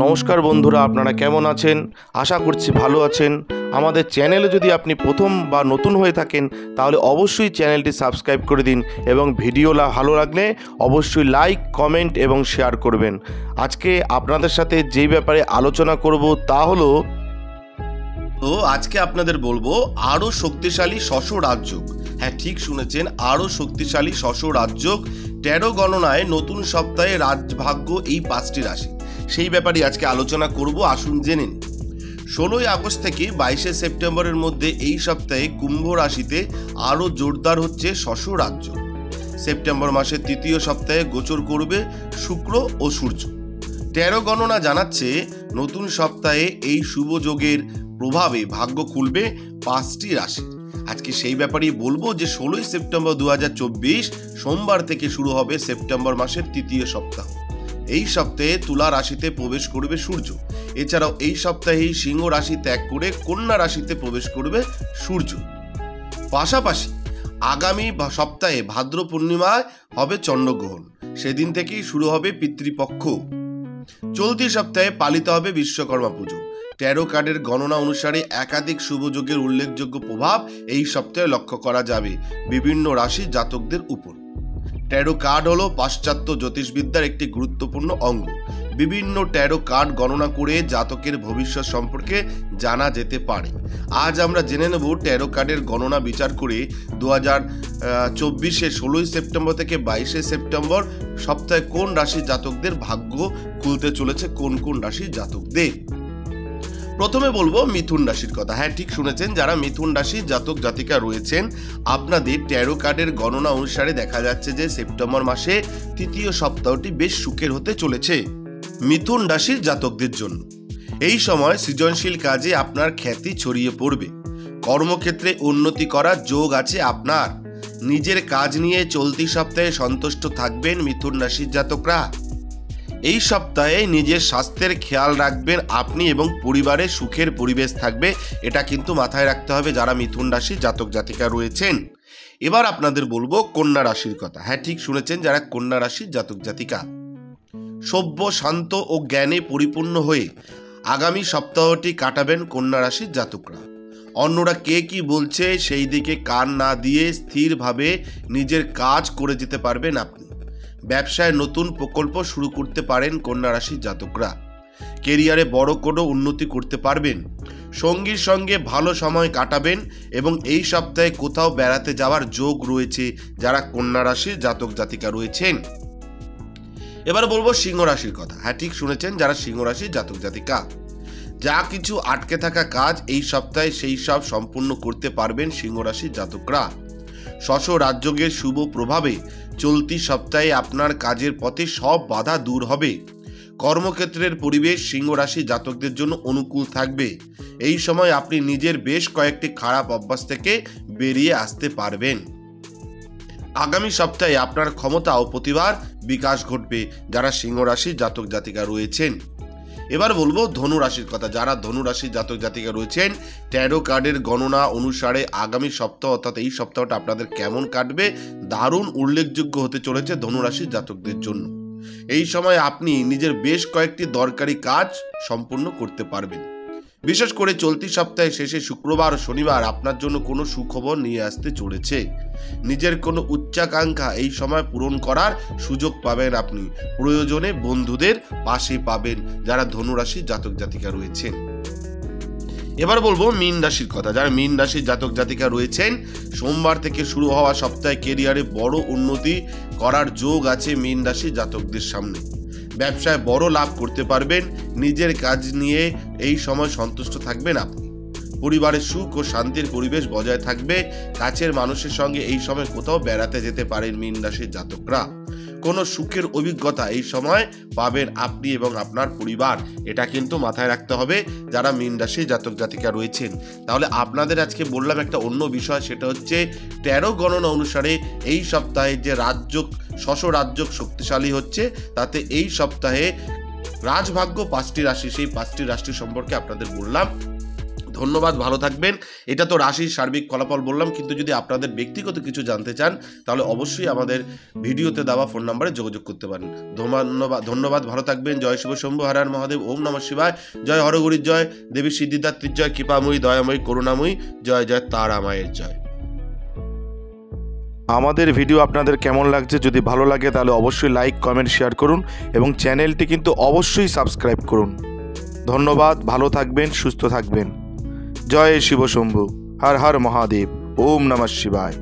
নমস্কার বন্ধুরা, আপনারা কেমন আছেন? আশা করছি ভালো আছেন। আমাদের চ্যানেলে যদি আপনি প্রথম বা নতুন হয়ে থাকেন তাহলে অবশ্যই চ্যানেলটি সাবস্ক্রাইব করে দিন এবং ভিডিও ভালো লাগলে অবশ্যই লাইক, কমেন্ট এবং শেয়ার করবেন। আজকে আপনাদের সাথে যেই ব্যাপারে আলোচনা করব তা হলো আজকে আপনাদের বলবো আরও শক্তিশালী শশ রাজযোগ। হ্যাঁ, ঠিক শুনেছেন, আরও শক্তিশালী শশ রাজযোগ। 13 গণনায় নতুন সপ্তাহে রাজভাগ্য এই 5টি রাশি, সেই ব্যাপারে আজকে আলোচনা করব। আসুন জেনে নিন। 16ই আগস্ট থেকে 22শে সেপ্টেম্বরের মধ্যে এই সপ্তাহে কুম্ভ রাশিতে আরও জোরদার হচ্ছে শশ রাজযোগ। সেপ্টেম্বর মাসের তৃতীয় সপ্তাহে গোচর করবে শুক্র ও সূর্য। 13 গণনা জানাচ্ছে নতুন সপ্তাহে এই শুভ যোগের প্রভাবে ভাগ্য খুলবে 5টি রাশি। আজকে সেই ব্যাপারেই বলবো যে 16ই সেপ্টেম্বর 2024 সোমবার থেকে শুরু হবে সেপ্টেম্বর মাসের তৃতীয় সপ্তাহ। এই সপ্তাহে তুলা রাশিতে প্রবেশ করবে সূর্য। এছাড়াও এই সপ্তাহেই সিংহ রাশি ত্যাগ করে কন্যা রাশিতে প্রবেশ করবে সূর্য। পাশাপাশি আগামী সপ্তাহে ভাদ্র পূর্ণিমায় হবে চন্দ্রগ্রহণ। সেদিন থেকেই শুরু হবে পিতৃপক্ষ। চলতি সপ্তাহে পালিত হবে বিশ্বকর্মা পুজো। 13 কার্ডের গণনা অনুসারে একাধিক শুভযোগের উল্লেখযোগ্য প্রভাব এই সপ্তাহে লক্ষ্য করা যাবে বিভিন্ন রাশির জাতকদের উপর। 13 কার্ড হলো পাশ্চাত্য জ্যোতিষবিদ্যার একটি গুরুত্বপূর্ণ অঙ্গ। বিভিন্ন 13 কার্ড গণনা করে জাতকের ভবিষ্যৎ সম্পর্কে জানা যেতে পারে। আজ আমরা জেনে নেব 13 কার্ডের গণনা বিচার করে 2024 16ই সেপ্টেম্বর থেকে 22শে সেপ্টেম্বর সপ্তাহে কোন রাশির জাতকদের ভাগ্য খুলতে চলেছে, কোন কোন রাশির জাতকদের। প্রথমে বলবো মিথুন রাশির কথা। হ্যাঁ, ঠিক শুনেছেন, যারা মিথুন রাশির জাতক জাতিকা রয়েছেন আপনাদের 13 কার্ডের গণনা অনুসারে দেখা যাচ্ছে যে সেপ্টেম্বর মাসে তৃতীয় সপ্তাহটি বেশ সুখের হতে চলেছে মিথুন রাশির জাতকদের জন্য। এই সময় সৃজনশীল কাজে আপনার খ্যাতি ছড়িয়ে পড়বে। কর্মক্ষেত্রে উন্নতি করার যোগ আছে আপনার। নিজের কাজ নিয়ে চলতি সপ্তাহে সন্তুষ্ট থাকবেন মিথুন রাশির জাতকরা। এই সপ্তাহে নিজের স্বাস্থ্যের খেয়াল রাখবেন আপনি এবং পরিবারে সুখের পরিবেশ থাকবে। এটা কিন্তু মাথায় রাখতে হবে যারা মিথুন রাশির জাতক জাতিকা রয়েছেন। এবার আপনাদের বলবো কন্যা রাশির কথা। হ্যাঁ, ঠিক শুনেছেন, যারা কন্যা রাশির জাতক জাতিকা সভ্য, শান্ত ও জ্ঞানে পরিপূর্ণ হয়ে আগামী সপ্তাহটি কাটাবেন কন্যা রাশির জাতকরা। অন্যরা কে কি বলছে সেই দিকে কান না দিয়ে স্থিরভাবে নিজের কাজ করে যেতে পারবেন আপনি। ব্যবসায় নতুন প্রকল্প শুরু করতে পারেন কন্যা রাশির জাতকরা। কেরিয়ারে বড় কোনো উন্নতি করতে পারবেন। সঙ্গীর সঙ্গে ভালো সময় কাটাবেন এবং এই সপ্তাহে কোথাও বেড়াতে যাওয়ার যোগ রয়েছে যারা কন্যা রাশির জাতক জাতিকা রয়েছেন। এবার বলবো সিংহ রাশির কথা। হ্যাঁ, ঠিক শুনেছেন, যারা সিংহ রাশির জাতক জাতিকা যা কিছু আটকে থাকা কাজ এই সপ্তাহে সেই সব সম্পূর্ণ করতে পারবেন সিংহ রাশির জাতকরা। শশ রাজযোগের শুভ প্রভাবে চলতি সপ্তাহে আপনার কাজের পথে সব বাধা দূর হবে। কর্মক্ষেত্রের পরিবেশ সিংহ রাশি জাতকদের জন্য অনুকূল থাকবে। এই সময় আপনি নিজের বেশ কয়েকটি খারাপ অভ্যাস থেকে বেরিয়ে আসতে পারবেন। আগামী সপ্তাহে আপনার ক্ষমতা ও প্রতিভার বিকাশ ঘটবে যারা সিংহ রাশির জাতক জাতিকা রয়েছেন। এবার বলবো ধনু রাশির কথা। যারা ধনু রাশির জাতক জাতিকা রয়েছেন 13 কার্ডের গণনা অনুসারে আগামী সপ্তাহ অর্থাৎ এই সপ্তাহটা আপনাদের কেমন কাটবে, দারুণ উল্লেখযোগ্য হতে চলেছে ধনু রাশির জাতকদের জন্য। এই সময় আপনি নিজের বেশ কয়েকটি দরকারি কাজ সম্পূর্ণ করতে পারবেন। বিশেষ করে চলতি সপ্তাহে শেষে শুক্রবার ও শনিবার আপনার জন্য কোনো সুখবর নিয়ে আসতে চলেছে। নিজের কোনো উচ্চাকাঙ্ক্ষা এই সময় পূরণ করার সুযোগ পাবেন আপনি। প্রয়োজনে বন্ধুদের পাশে পাবেন যারা ধনুরাশির জাতক জাতিকা রয়েছেন। এবার বলবো মীন রাশির কথা। যারা মীন রাশির জাতক জাতিকা রয়েছেন সোমবার থেকে শুরু হওয়া সপ্তাহে কেরিয়ারে বড় উন্নতি করার যোগ আছে মীন রাশির জাতকদের সামনে। ব্যবসায় বড় লাভ করতে পারবেন। নিজের কাজ নিয়ে এই সময় সন্তুষ্ট থাকবেন আপনি। পরিবারের সুখ ও শান্তির পরিবেশ বজায় থাকবে। কাছের মানুষের সঙ্গে এই সময় কোথাও বেড়াতে যেতে পারেন মীন রাশির জাতকরা। কোনো সুখের অভিজ্ঞতা এই সময় পাবেন আপনি এবং আপনার পরিবার। এটা কিন্তু মাথায় রাখতে হবে যারা মীন রাশির জাতক জাতিকা রয়েছেন। তাহলে আপনাদের আজকে বললাম একটা অন্য বিষয়, সেটা হচ্ছে 13 গণনা অনুসারে এই সপ্তাহে যে রাজযোগ শশ রাজযোগ শক্তিশালী হচ্ছে, তাতে এই সপ্তাহে রাজভাগ্য 5টি রাশি, সেই 5টি রাশি সম্পর্কে আপনাদের বললাম। ধন্যবাদ, ভালো থাকবেন। এটা তো রাশির সার্বিক ফলাফল বললাম, কিন্তু যদি আপনাদের ব্যক্তিগত কিছু জানতে চান তাহলে অবশ্যই আমাদের ভিডিওতে দেওয়া ফোন নম্বরে যোগাযোগ করতে পারেন। ধন্যবাদ, ভালো থাকবেন। জয় শিব শম্ভু, হর হর মহাদেব, ওম নমঃ শিবায়। জয় হরগৌরীর জয়, দেবী সিদ্ধিদাত্রীর জয়, কৃপাময়ী, দয়াময়ী, করুণাময়ী, জয় জয় তারা মায়ের জয়। আমাদের ভিডিও আপনাদের কেমন লাগছে? যদি ভালো লাগে তাহলে অবশ্যই লাইক, কমেন্ট, শেয়ার করুন এবং চ্যানেলটি কিন্তু অবশ্যই সাবস্ক্রাইব করুন। ধন্যবাদ, ভালো থাকবেন, সুস্থ থাকবেন। জয় শিব শম্ভু, হর হর মহাদেব, ওম নমঃ শিবায়।